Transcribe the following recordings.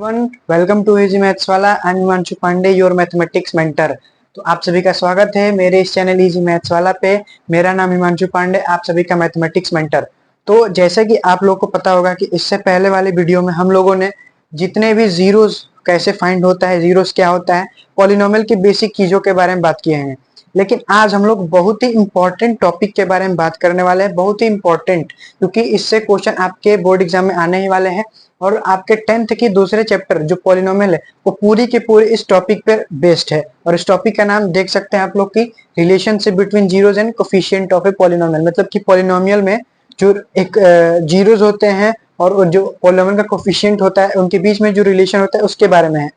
Welcome to easy maths वाला। I am Himanshu Pandey, your mathematics mentor. तो आप सभी का स्वागत है मेरे इस चैनल इजी मैथ्स वाला पे। मेरा नाम हिमांशु पांडे, आप सभी का मैथमेटिक्स मेंटर। तो जैसे कि आप लोग को पता होगा कि इससे पहले वाले वीडियो में हम लोगों ने जितने भी जीरोस कैसे फाइंड होता है, जीरोस क्या होता है, पॉलिनोमियल की बेसिक चीजों के बारे में बात किए हैं। लेकिन आज हम लोग बहुत ही इंपॉर्टेंट टॉपिक के बारे में बात करने वाले हैं, बहुत ही इंपॉर्टेंट, क्योंकि इससे क्वेश्चन आपके बोर्ड एग्जाम में आने ही वाले हैं। और आपके 10th की दूसरे चैप्टर जो पॉलिनोमियल है वो पूरी की पूरी इस टॉपिक पर बेस्ड है। और इस टॉपिक का नाम देख सकते हैं आप लोग की relationship between zeros and coefficient of a polynomial. मतलब कि पॉलिनोमियल में जो एक जीरोस होते हैं और जो पॉलिनोमियल का कोफिशिएंट होता है उनके बीच में जो रिलेशन होता है उसके बारे में है।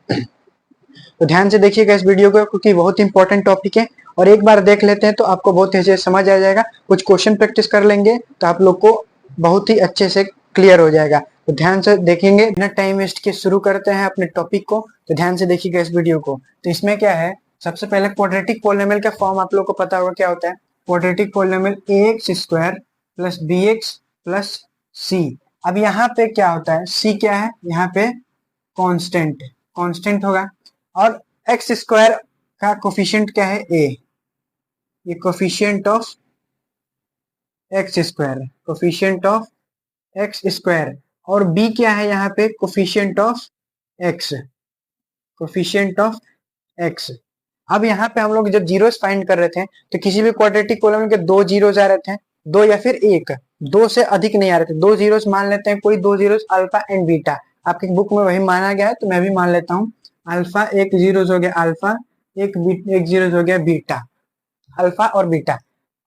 तो ध्यान से देखिएगा इस वीडियो को, क्योंकि बहुत इंपॉर्टेंट टॉपिक है। और एक बार देख लेते हैं तो आपको बहुत अच्छे से समझ आ जाएगा। कुछ क्वेश्चन प्रैक्टिस कर लेंगे तो आप लोग को बहुत ही अच्छे से क्लियर हो जाएगा। तो ध्यान से देखेंगे, बिना टाइम वेस्ट के शुरू करते हैं अपने टॉपिक को। तो ध्यान से देखिएगा इस वीडियो को। तो इसमें क्या है, सबसे पहले क्वाड्रेटिक पॉलिनोमियल का फॉर्म आप लोग को पता होगा क्या होता है। Quadratic polynomial ax square plus bx plus c। अब यहाँ पे क्या होता है, c क्या है, यहाँ पे कांस्टेंट होगा। और एक्स स्क्वायर का कोफिशिएंट क्या है, a। ये coefficient of x square, coefficient of x square. और b क्या है, यहाँ पे coefficient of x, coefficient of x। अब यहाँ पे हम लोग जब जीरोस फाइंड कर रहे थे तो किसी भी क्वाड्रेटिक पॉलिनोमियल के दो जीरोस आ रहे थे, दो या फिर एक, दो से अधिक नहीं आ रहे थे। दो जीरोस मान लेते हैं, कोई दो जीरोस अल्फा एंड बीटा, आपकी बुक में वही माना गया है तो मैं भी मान लेता हूँ। अल्फा एक जीरोस हो गया अल्फा, एक जीरोस हो गया बीटा, अल्फा और बीटा।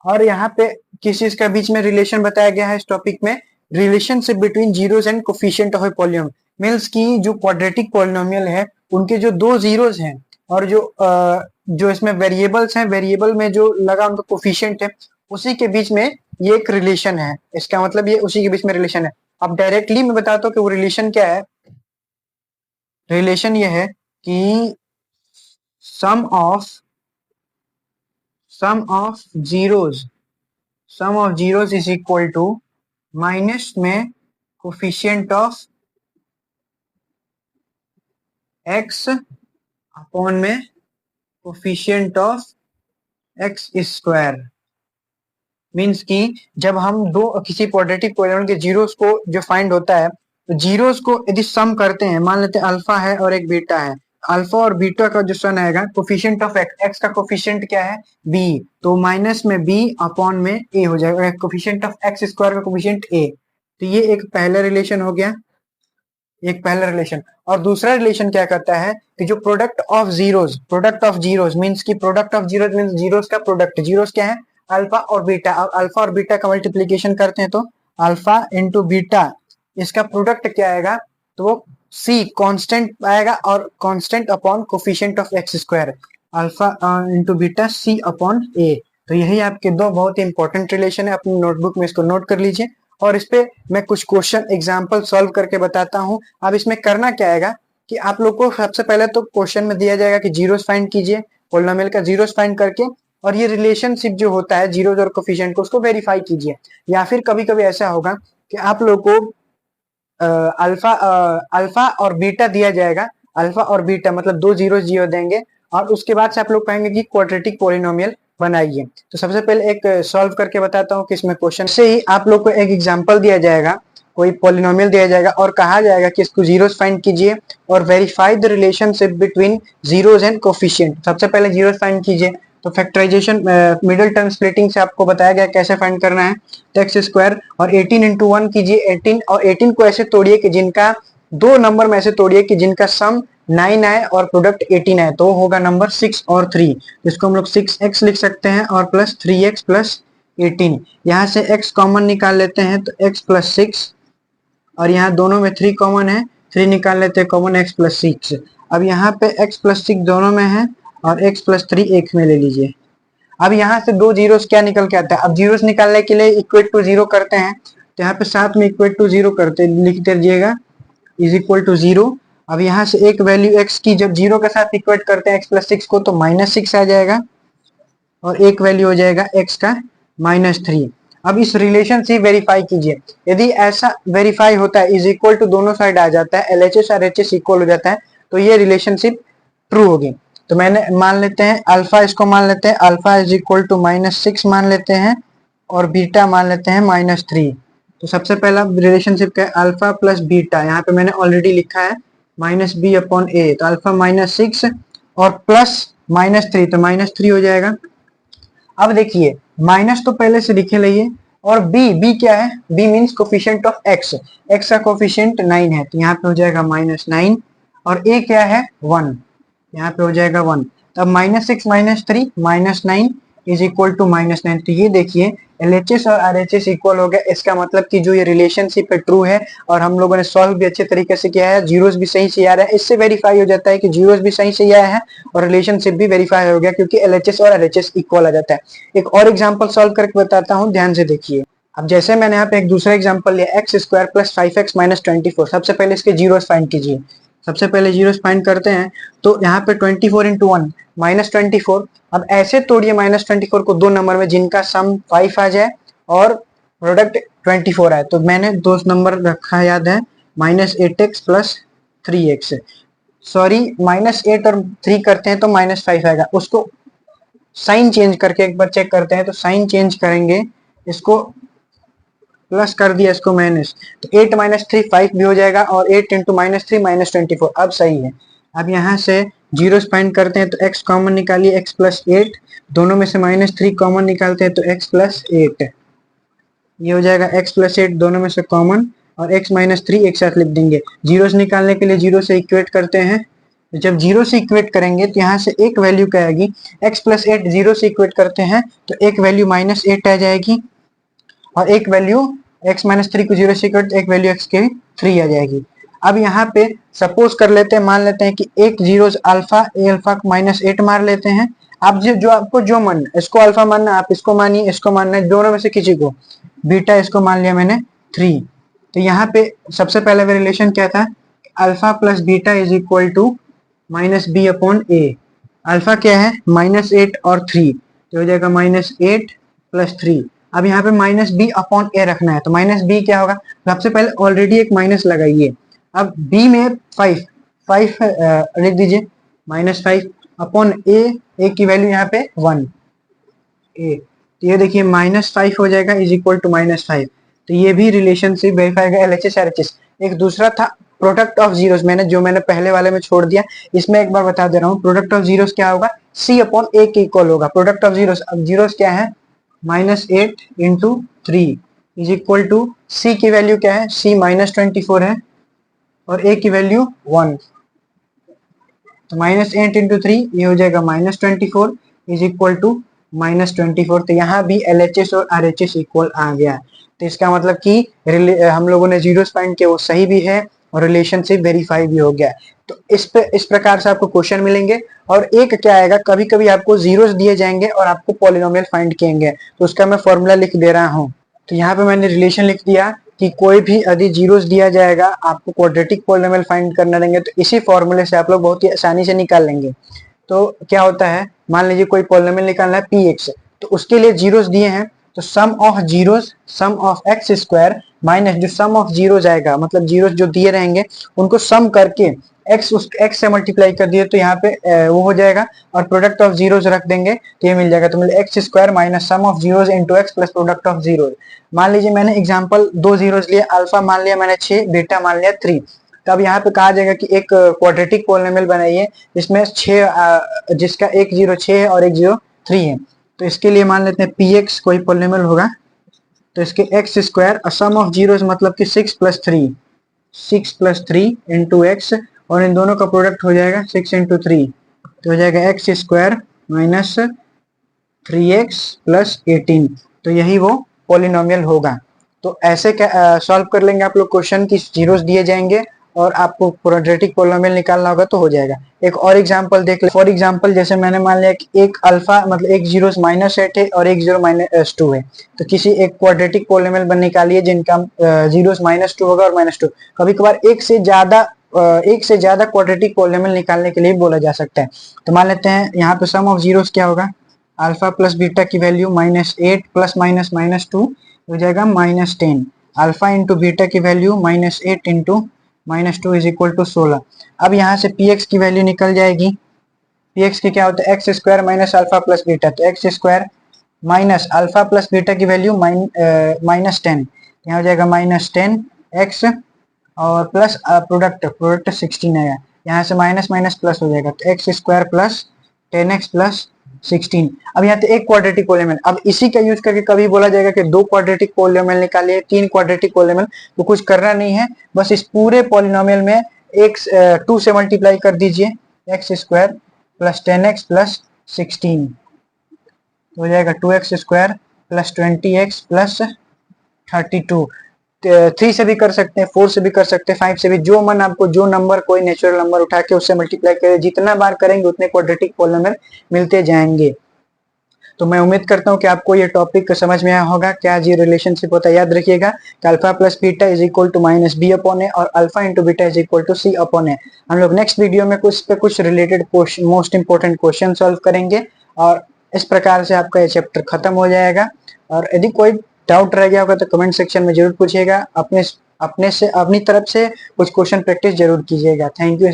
और यहाँ पे किस चीज का बीच में रिलेशन बताया गया है इस टॉपिक में, relationship between zeros and coefficient of a polynomial. Means की जो क्वाड्रेटिक पॉलिनोमियल है उनके जो दो जीरोस हैं और जो इसमें वेरिएबल्स हैं, वेरिएबल में जो लगा उनका कोफिशिएंट है, उसी के बीच में ये एक रिलेशन है। इसका मतलब ये उसी के बीच में रिलेशन है। अब डायरेक्टली मैं बताता हूँ कि वो रिलेशन क्या है। रिलेशन ये है कि sum of zeros is equal to minus में कोफिशिएंट ऑफ एक्स अपॉन में coefficient of x square. Means कि जब हम दो किसी क्वाड्रेटिक पॉलिनोमियल के जीरोस को जो फाइंड होता है, तो जीरोस को यदि सम करते हैं, मान लेते हैं अल्फा है और एक बीटा है, अल्फा और बीटा का जो सन आएगा, कोफिशिएंट ऑफ एक्स, एक्स का कोफिशिएंट क्या है, बी, तो माइनस में बी अपॉन में ए हो जाएगा। कोफिशिएंट ऑफ एक्स स्क्वायर का कोफिशिएंट ए। तो ये एक पहला रिलेशन हो गया, एक पहला रिलेशन। और दूसरा रिलेशन क्या करता है कि जो प्रोडक्ट ऑफ जीरोस मींस की product of zeros means zeros का प्रोडक्ट, जीरोस क्या है, अल्फा और बीटा। और अल्फा और बीटा का मल्टीप्लीकेशन करते हैं तो अल्फा इंटू बीटा, इसका प्रोडक्ट क्या आएगा, तो वो सी कांस्टेंट आएगा, और constant upon coefficient of x square, alpha into beta c upon a. तो यही आपके दो बहुत ही इंपॉर्टेंट रिलेशन है। अपनी नोटबुक में इसको नोट कर लीजिए। और इस पे मैं कुछ क्वेश्चन एग्जांपल सॉल्व करके बताता हूं। अब इसमें करना क्या आएगा कि आप लोग को सबसे पहले तो क्वेश्चन में दिया जाएगा कि जीरोस फाइंड कीजिए, पॉलिनोमियल का जीरोस फाइंड करके, और ये रिलेशनशिप जो होता है जीरोस और कोफिशिएंट को, उसको वेरीफाई कीजिए। या फिर कभी कभी ऐसा होगा कि आप लोग को अल्फा और बीटा दिया जाएगा, अल्फा और बीटा मतलब दो जीरो जीरो देंगे, और उसके बाद से आप लोग कहेंगे कि क्वाड्रेटिक पॉलिनोमियल बनाइए। तो सबसे पहले एक सॉल्व करके बताता हूँ कि इसमें क्वेश्चन से ही आप लोग को एक एग्जांपल दिया जाएगा, कोई पॉलिनोमियल दिया जाएगा और कहा जाएगा कि इसको जीरोस फाइंड कीजिए और verify the relationship between zeros and coefficient. सबसे पहले जीरोस फाइंड कीजिए। तो फैक्टराइजेशन मिडिल टर्म स्प्लिटिंग से आपको बताया गया कैसे फाइंड करना है। तो एक्स स्क्वायर और 18 इंटू 1 कीजिए, 18 और 18 को ऐसे तोड़िए कि जिनका दो नंबर में ऐसे तोड़िए कि जिनका सम 9 आए और प्रोडक्ट 18 आए, तो होगा नंबर 6 और 3। इसको हम लोग 6x लिख सकते हैं और प्लस 3x प्लस 18। यहाँ से x कॉमन निकाल लेते हैं तो x प्लस 6, और यहाँ दोनों में 3 कॉमन है, 3 निकाल लेते हैं कॉमन, x प्लस 6। अब यहाँ पे x प्लस 6 दोनों में है और x प्लस 3 एक में ले लीजिए। अब यहाँ से दो जीरोस क्या निकल के आता है, अब जीरोस निकालने के लिए इक्वेट टू जीरो करते हैं। तो यहाँ पे साथ में इक्वेट टू जीरो करते लिख दीजिएगा इज इक्वल टू जीरो। अब यहाँ से एक वैल्यू x की जब जीरो के साथ इक्वेट करते हैं x प्लस 6 को, तो माइनस 6 आ जाएगा, और एक वैल्यू हो जाएगा x का माइनस 3। अब इस रिलेशनशिप वेरीफाई कीजिए। यदि ऐसा वेरीफाई होता है, इज इक्वल टू दोनों साइड आ जाता है, LHS और RHS इक्वल हो जाता है, तो ये रिलेशनशिप ट्रू होगी। तो मैंने मान लेते हैं अल्फा, इसको मान लेते हैं अल्फा इज इक्वल टू -6 मान लेते हैं, और बीटा मान लेते हैं -3। तो सबसे पहला रिलेशनशिप क्या है, अल्फा प्लस बीटा, यहाँ पे मैंने ऑलरेडी लिखा है -b/a, तो अल्फा -6 और प्लस -3, तो -3 हो जाएगा। अब देखिए माइनस तो पहले से लिखे रहिए, और बी क्या है, B means coefficient of X, X का कोफिशिएंट 9 है, तो यहाँ पे हो जाएगा -9, और ए क्या है 1, यहाँ पे हो जाएगा 1। तब -6 -3 -9 इज इक्वल टू -9। तो ये देखिए LHS और RHS इक्वल हो गया, इसका मतलब कि जो ये रिलेशनशिप है ट्रू है, और हम लोगों ने सॉल्व भी अच्छे तरीके से किया है, जीरोस भी सही से आ रहा है। इससे वेरीफाई हो जाता है कि जीरोस भी सही से आया है और रिलेशनशिप भी वेरीफाई हो गया, क्योंकि LHS और RHS इक्वल आ जाता है। एक और एग्जाम्पल सॉल्व करके बताता हूँ, ध्यान से देखिए। अब जैसे मैंने यहाँ पे एक दूसरा एग्जाम्पल लिया, x² + 5x - 24। सबसे पहले इसके जीरोस फाइंड कीजिए। सबसे पहले जीरोस फाइंड करते हैं, तो यहाँ पे 24 × 1 -24। अब ऐसे तोड़िए -24 को दो नंबर में जिनका सम 5 आ जाए और प्रोडक्ट 24 आए। तो मैंने दो नंबर रखा याद है, -8x + 3x। सॉरी, -8 और 3 करते हैं तो -5 आएगा। उसको साइन चेंज करके एक बार चेक करते हैं, तो साइन चेंज करेंगे, इसको प्लस कर दिया, इसको माइनस, तो 8 - 3 5 भी हो जाएगा, और 8 × -3 -24। अब सही है। अब यहाँ से जीरो फाइंड करते हैं, तो x कॉमन निकालिए, x + 8, दोनों में से -3 कॉमन निकालते हैं, तो x + 8, ये हो जाएगा x + 8 दोनों में से कॉमन, और x - 3 एक साथ लिख देंगे। जीरोस निकालने के लिए जीरो से इक्वेट करते हैं, तो जब जीरो से इक्वेट करेंगे तो यहाँ से एक वैल्यू क्या आएगी, x + 8 जीरो से इक्वेट करते हैं तो एक वैल्यू -8 आ जाएगी, और एक वैल्यू x - 3 को जीरो से इक्वेट, एक वैल्यू x के 3 आ जाएगी। अब यहाँ पे सपोज कर लेते हैं, मान लेते हैं कि एक जीरो अल्फा, ए अल्फा को -8 मार लेते हैं। अब जो आपको जो मन, इसको अल्फा मानना, आप इसको मानिए, इसको मानना है, दोनों में से किसी को। बीटा इसको मान लिया मैंने 3। तो यहाँ पे सबसे पहले रिलेशन क्या था, alpha plus beta is equal to -b/a। Alpha क्या है, -8 और 3, तो हो जाएगा -8 + 3। अब यहाँ पे -b/a रखना है, तो -b क्या होगा, सबसे पहले ऑलरेडी एक माइनस लगाइए। अब b में 5 लिख दीजिए, -5/a, a की वैल्यू यहाँ पे 1 a, तो ये देखिए -5 हो जाएगा इज इक्वल टू -5। तो ये भी रिलेशनशिप वेरीफाई का LHS RHS। एक दूसरा था प्रोडक्ट ऑफ जीरोस, मैंने पहले वाले में छोड़ दिया, इसमें एक बार बता दे रहा हूँ। प्रोडक्ट ऑफ जीरोस क्या होगा, c/a के इक्वल होगा। प्रोडक्ट ऑफ जीरोस, अब जीरोस क्या है, -8 × 3 इज इक्वल टू, c की वैल्यू क्या है, c -24 है, और a की वैल्यू 1, तो -8 × 3 ये हो जाएगा -24 इज इक्वल टू -24। तो यहाँ भी LHS और RHS इक्वल आ गया। तो इसका मतलब कि हम लोगों ने जीरोस फाइंड किया, वो सही भी है और रिलेशनशिप वेरीफाई भी हो गया। तो इस प्रकार से आपको क्वेश्चन मिलेंगे। और एक क्या आएगा, कभी कभी आपको जीरोस दिए जाएंगे और आपको पॉलिनोमियल फाइंड किएंगे, तो उसका मैं फॉर्मूला लिख दे रहा हूँ। तो यहाँ पे मैंने रिलेशन लिख दिया कि कोई भी यदि जीरोस दिया जाएगा, आपको क्वाड्रेटिक पॉलिनोमियल फाइंड करना रहेंगे, तो इसी फॉर्मूले से आप लोग बहुत ही आसानी से निकाल लेंगे। तो क्या होता है, मान लीजिए कोई पॉलिनोमियल निकालना है px, तो उसके लिए जीरोस दिए हैं, तो sum of zeros, sum of x² minus जो सम ऑफ जीरोस आएगा, मतलब जीरोस जो दिए रहेंगे उनको सम करके x से मल्टीप्लाई कर दिए, तो यहाँ पे वो हो जाएगा, और प्रोडक्ट ऑफ जीरोस रख देंगे तो ये मिल जाएगा। तो मतलब x² minus sum of zeros into x plus product of zeros. मान लीजिए मैंने एग्जांपल दो जीरोस लिए, अल्फा मान लिया मैंने 6, बीटा मान लिया 3। तो अब यहाँ पे कहा जाएगा कि एक क्वाड्रेटिक पॉलिनोमियल बनाइए जिसमें 6 जिसका एक 0 6 है और एक 0 3 है। तो इसके लिए मान लेते हैं px कोई पॉलिनोमियल होगा, तो इसके x² सम ऑफ जीरोस मतलब कि 6 + 3 इंटू x, और इन दोनों का प्रोडक्ट हो जाएगा 6 × 3, तो हो जाएगा x² माइनस 3x + 18। तो यही वो पॉलिनोमियल होगा। तो ऐसे सॉल्व कर लेंगे आप लोग क्वेश्चन की, जीरोस दिए जाएंगे और आपको क्वाड्रेटिक पॉलिनोमियल निकालना होगा तो हो जाएगा। एक और एग्जांपल देख ले। फॉर एग्जांपल जैसे मैंने मान लिया कि एक अल्फा मतलब एक जीरोस -8 है और एक 0 -2 है, तो किसी एक क्वाड्रेटिक पॉलिनोमियल बन निकालिए जिनका जीरोस -2 होगा और -2। कभी कभार एक से ज्यादा क्वाड्रेटिक पॉलिनोमियल निकालने के लिए बोला जा सकता है। तो मान लेते हैं यहाँ पे सम ऑफ जीरोस क्या होगा, अल्फा प्लस बीटा की वैल्यू -8 ± -2 हो जाएगा -10। अल्फा इंटू बीटा की value -8 into -2 is equal to 16। अब यहाँ से पी एक्स की वैल्यू निकल जाएगी। पी एक्स की क्या होता है, x square minus alpha plus beta, तो x square minus alpha plus beta की वैल्यू -10, यहाँ हो जाएगा -10 एक्स और प्लस प्रोडक्ट 16 आया, यहाँ से माइनस माइनस प्लस हो जाएगा, तो x square plus 10x plus 16। अब यहाँ पे एक क्वाड्रेटिक पोलिनोमियल, अब इसी का यूज करके कभी बोला जाएगा कि 2 क्वाड्रेटिक पोलिनोमियल निकालिए, 3 क्वाड्रेटिक पोलिनोमियल, तो कुछ करना नहीं है, बस इस पूरे पोलिनोमियल में एक 2 से मल्टीप्लाई कर दीजिए, x square plus 10x plus 16 हो जाएगा 2x square plus 20x plus 32। 3 से भी कर सकते हैं, 4 से भी कर सकते हैं, 5 से भी, जो मन आपको, जो नंबर कोई नेचुरल नंबर उठा के उससे मल्टीप्लाई करें, जितना बार करेंगे उतने क्वाड्रेटिक पोलिनोमियल मिलते जाएंगे। तो मैं उम्मीद करता हूं कि आपको ये टॉपिक समझ में आया होगा। क्या ये रिलेशनशिप होता है, याद रखिएगा कि alpha plus beta is equal to minus b upon a और alpha into beta is equal to c upon a. हम लोग नेक्स्ट वीडियो में कुछ related most important question solve करेंगे और इस प्रकार से आपका ये चैप्टर खत्म हो जाएगा। और यदि कोई डाउट रह गया होगा तो कमेंट सेक्शन में जरूर पूछिएगा, अपने से अपनी तरफ से कुछ क्वेश्चन प्रैक्टिस जरूर कीजिएगा। Thank you.